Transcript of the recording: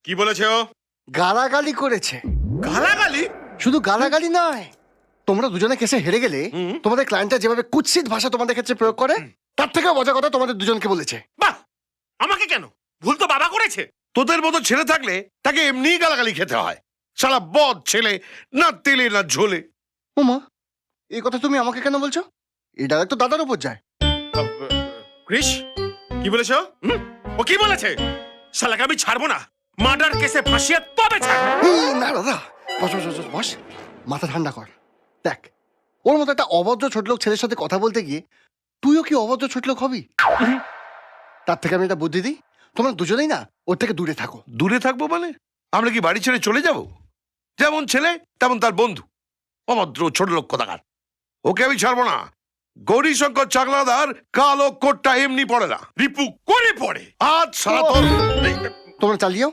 কি বলেছে ও? গালাগালি করেছে। গালাগালি? শুধু গালাগালি নয়, তোমরা দুজনে কেসে হেরে গেলে তোমাদের ক্লায়েন্টটা যেভাবে কুৎসিত ভাষা তোমাদের ক্ষেত্রে প্রয়োগ করে, তার থেকেও মজা কথা তোমাদের দুজনকে বলেছে। বাহ, আমাকে কেন? ভুল তো বাবা করেছে। তোদের মতো ছেলে থাকলে তাকে এমনি গালাগালি খেতে হয়। শালা বদ ছেলে, না তেলে না ঝোলে। ওমা, এই কথা তুমি আমাকে কেন বলছো? এটা তো দাদার উপর যায়। কৃষ, কি বলেছে ও? ও কি বলেছে? শালাকে আমি ছাড়বো না, মার্ডার কেসে ফাঁসিয়ে তবে ছাড়বো। না দাদা, বস বস বস বস, মাথা ঠান্ডা কর। দেখ, ওর মতো একটা অভদ্র ছোটলোক ছেলের সাথে কথা বলতে গিয়ে তুইও কি অভদ্র ছোটলোক হবি? তার থেকে আমি একটা বুদ্ধি দিই, তোমরা দুজনেই না ওর থেকে দূরে থাকো। দূরে থাকবো মানে? আমরা কি বাড়ি ছেড়ে চলে যাব? যেমন ছেলে তেমন তার বন্ধু, অভদ্র ছোট লোক কোথাকার। ওকে আমি ছাড়বো না। গৌরীশঙ্কর চাকলাদার কালো কোটটা এমনি পড়ে না, রিপু করে পড়ে। আজ সারা তোর। তোমরা চালিয়েও,